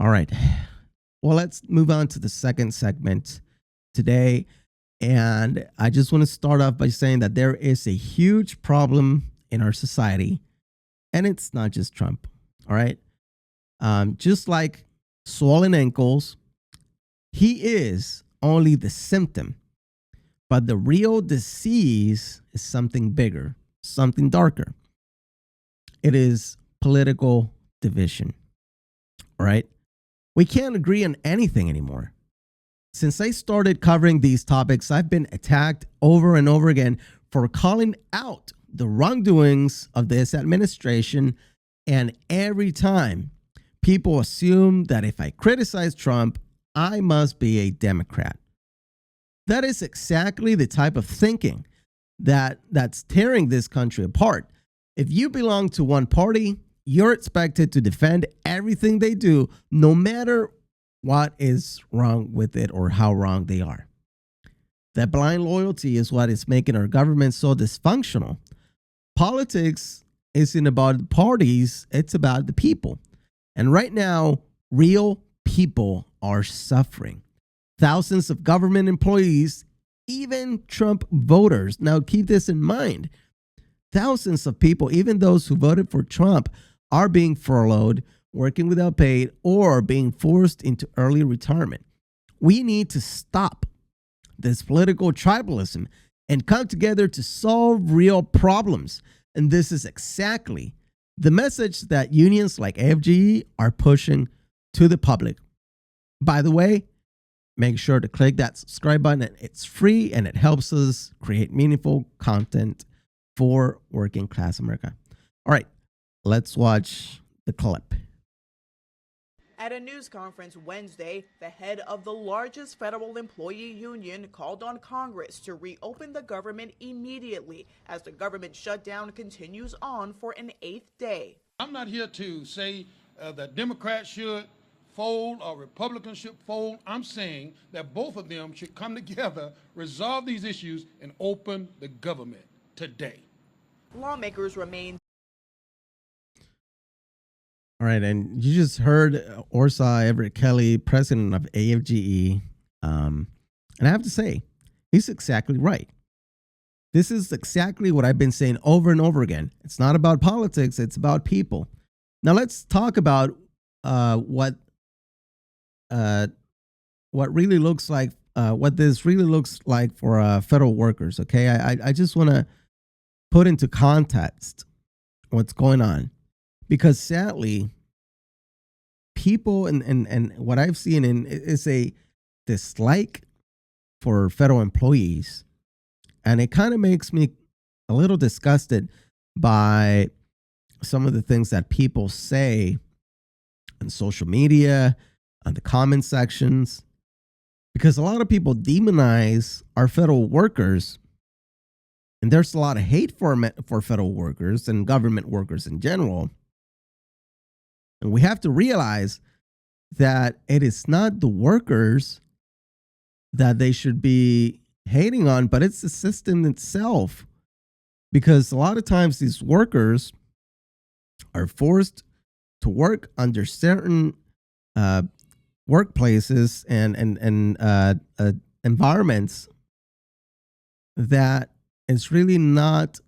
All right. Well, let's move on to the second segment today. And I just want to start off by saying that there is a huge problem in our society, and it's not just Trump. All right. Just like swollen ankles, he is only the symptom, but the real disease is something bigger, something darker. It is political division. All right. We can't agree on anything anymore. Since I started covering these topics, I've been attacked over and over again for calling out the wrongdoings of this administration. And every time people assume that if I criticize Trump, I must be a Democrat. That is exactly the type of thinking that's tearing this country apart. If you belong to one party, you're expected to defend everything they do, no matter what is wrong with it or how wrong they are. That blind loyalty is what is making our government so dysfunctional. Politics isn't about the parties, it's about the people. And right now, real people are suffering. Thousands of government employees, even Trump voters. Now, keep this in mind. Thousands of people, even those who voted for Trump, are being furloughed, working without pay, or being forced into early retirement. We need to stop this political tribalism and come together to solve real problems. And this is exactly the message that unions like AFGE are pushing to the public. By the way, make sure to click that subscribe button. It's free and it helps us create meaningful content for working class America. All right, let's watch the clip. At a news conference Wednesday, the head of the largest federal employee union called on Congress to reopen the government immediately as the government shutdown continues on for an 8th day. I'm not here to say that Democrats should fold or Republicans should fold. I'm saying that both of them should come together, resolve these issues, and open the government today. Lawmakers remain. All right, and you just heard Everett Kelley, president of AFGE, and I have to say, he's exactly right. This is exactly what I've been saying over and over again. It's not about politics; it's about people. Now let's talk about what really looks like, what this really looks like for federal workers. Okay, I just want to put into context what's going on. Because sadly, people and what I've seen is a dislike for federal employees. And it kind of makes me a little disgusted by some of the things that people say on social media, on the comment sections, because a lot of people demonize our federal workers. And there's a lot of hate for federal workers and government workers in general. And we have to realize that it is not the workers that they should be hating on, but it's the system itself. Because a lot of times these workers are forced to work under certain workplaces and environments that is really not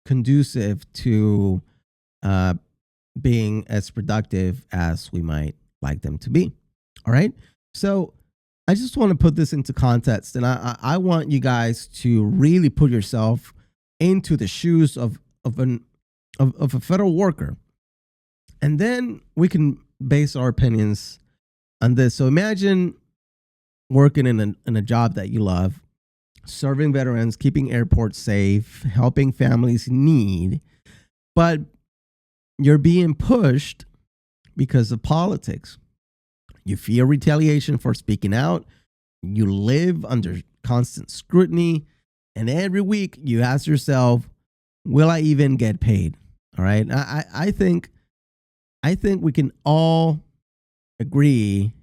conducive to being as productive as we might like them to be. All right. So I just want to put this into context, and I want you guys to really put yourself into the shoes of a federal worker, and then we can base our opinions on this. So imagine working in a job that you love, serving veterans, keeping airports safe, helping families in need, but you're being pushed because of politics. You fear retaliation for speaking out. You live under constant scrutiny. And every week you ask yourself, will I even get paid? All right. I think we can all agree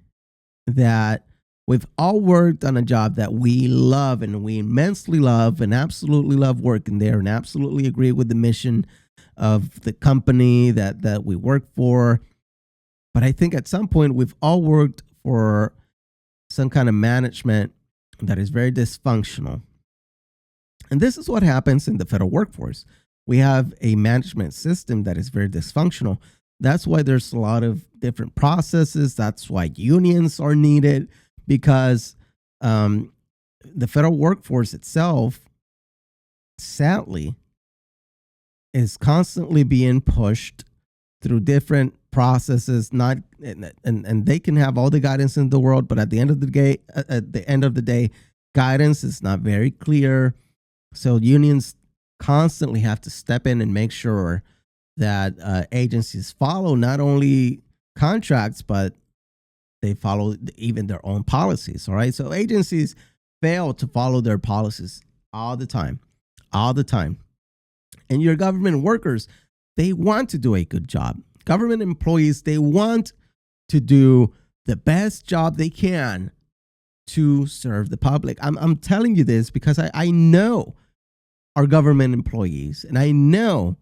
that we've all worked on a job that we love and we immensely love and absolutely love working there and absolutely agree with the mission of the company that we work for. But I think at some point we've all worked for some kind of management that is very dysfunctional. And this is what happens in the federal workforce. We have a management system that is very dysfunctional. That's why there's a lot of different processes. That's why unions are needed, because the federal workforce itself, sadly, is constantly being pushed through different processes. Not and they can have all the guidance in the world, but at the end of the day, guidance is not very clear. So unions constantly have to step in and make sure that agencies follow not only contracts, but they follow even their own policies. All right. So agencies fail to follow their policies all the time. And your government workers, they want to do a good job. Government employees, they want to do the best job they can to serve the public. I'm telling you this because I know our government employees, and I know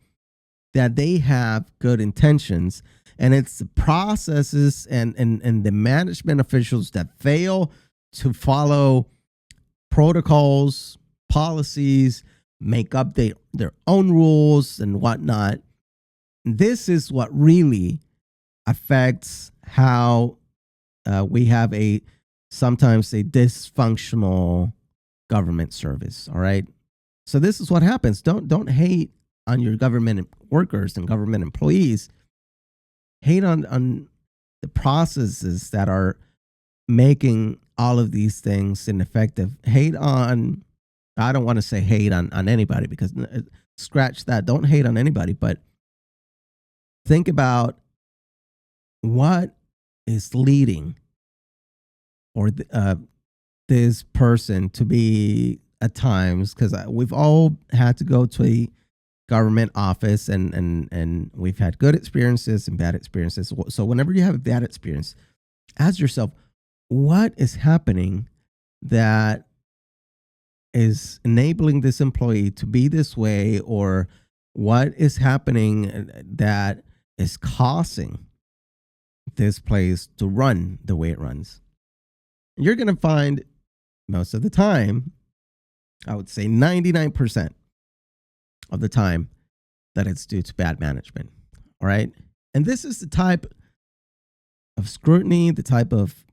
that they have good intentions, and it's the processes and the management officials that fail to follow protocols, policies, make up their own rules and whatnot. This is what really affects how we have sometimes a dysfunctional government service. All right. So this is what happens. Don't hate on your government workers and government employees. Hate on the processes that are making all of these things ineffective. I don't want to say hate on anybody, because scratch that. Don't hate on anybody, but think about what is leading or this person to be at times, because we've all had to go to a government office and we've had good experiences and bad experiences. So whenever you have a bad experience, ask yourself, what is happening that is enabling this employee to be this way, or what is happening that is causing this place to run the way it runs? You're going to find most of the time, I would say 99% of the time, that it's due to bad management. All right. And this is the type of scrutiny, the type of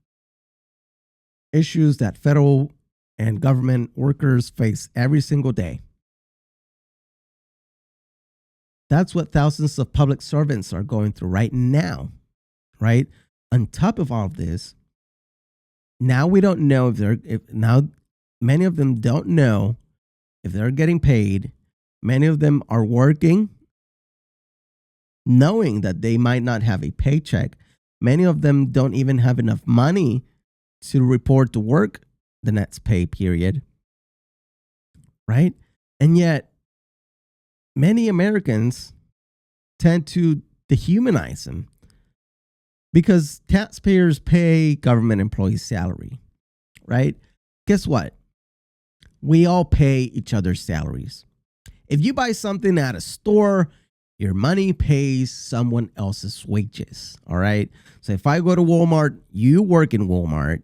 issues that federal and government workers face every single day. That's what thousands of public servants are going through right now, right? On top of all of this, now we don't know now many of them don't know if they're getting paid. Many of them are working knowing that they might not have a paycheck. Many of them don't even have enough money to report to work the next pay period, right? And yet, many Americans tend to dehumanize them because taxpayers pay government employees' salary, right? Guess what? We all pay each other's salaries. If you buy something at a store, your money pays someone else's wages, all right? So if I go to Walmart, you work in Walmart,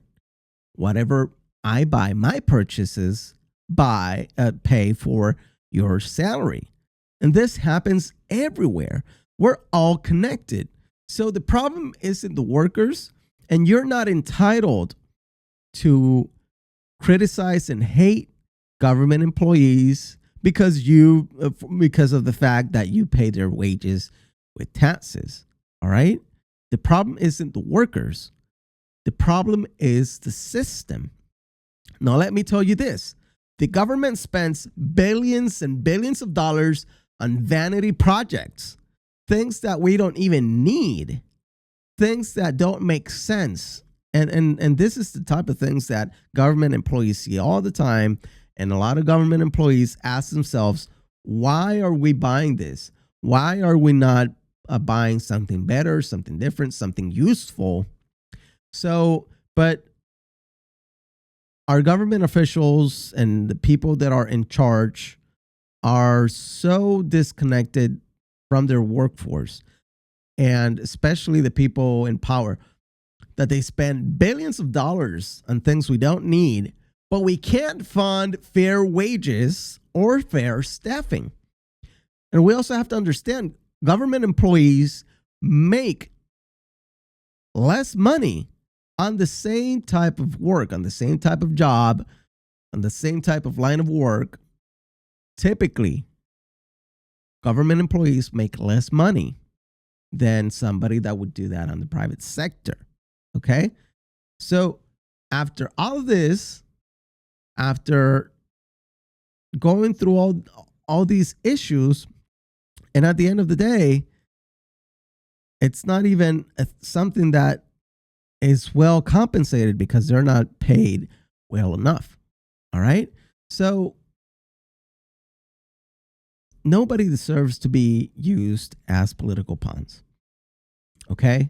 whatever I buy, my purchases pay for your salary. And this happens everywhere. We're all connected. So the problem isn't the workers, and you're not entitled to criticize and hate government employees because of the fact that you pay their wages with taxes. All right? The problem isn't the workers. The problem is the system. Now, let me tell you this. The government spends billions and billions of dollars on vanity projects, things that we don't even need, things that don't make sense. And this is the type of things that government employees see all the time. And a lot of government employees ask themselves, why are we buying this? Why are we not buying something better, something different, something useful? So, but our government officials and the people that are in charge are so disconnected from their workforce. and especially the people in power, that they spend billions of dollars on things we don't need, but we can't fund fair wages or fair staffing. And we also have to understand government employees make less money on the same type of work, on the same type of job, on the same type of line of work. Typically, government employees make less money than somebody that would do that on the private sector. Okay? So after all of this, after going through all these issues, and at the end of the day, it's not even something that is well compensated because they're not paid well enough. All right? So nobody deserves to be used as political pawns. Okay?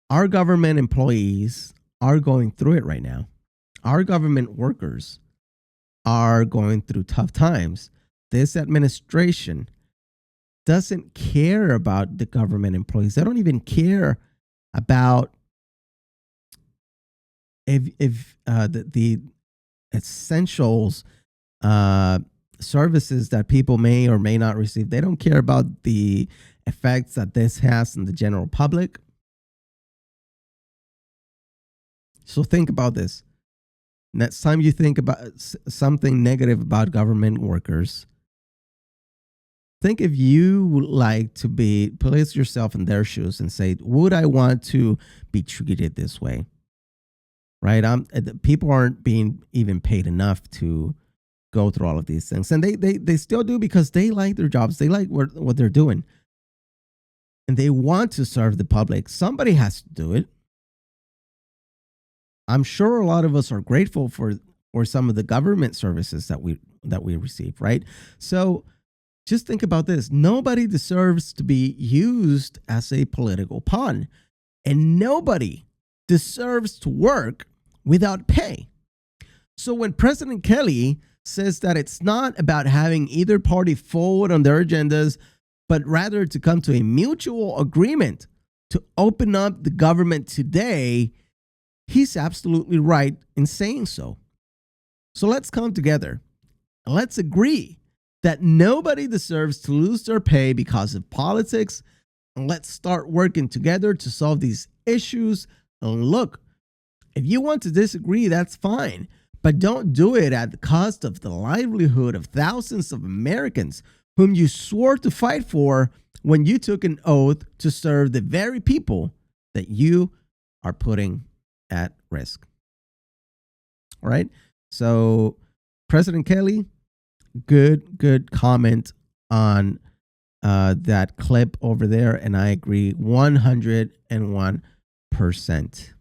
Our government employees are going through it right now. Our government workers are going through tough times. This administration doesn't care about the government employees. They don't even care about if the essentials services that people may or may not receive. They don't care about the effects that this has in the general public. So think about this. Next time you think about something negative about government workers, think if you would like to place yourself in their shoes and say, would I want to be treated this way? Right? People aren't being even paid enough to go through all of these things. And they still do because they like their jobs. They like what they're doing. And they want to serve the public. Somebody has to do it. I'm sure a lot of us are grateful for some of the government services that we receive, right? So just think about this. Nobody deserves to be used as a political pawn, and nobody deserves to work without pay. So when President Kelley says that it's not about having either party forward on their agendas, but rather to come to a mutual agreement to open up the government today, he's absolutely right in saying so. So let's come together and let's agree that nobody deserves to lose their pay because of politics. And let's start working together to solve these issues. And look, if you want to disagree, that's fine. But don't do it at the cost of the livelihood of thousands of Americans whom you swore to fight for when you took an oath to serve the very people that you are putting at risk. All right. So President Kelley, good comment on that clip over there. And I agree 101%.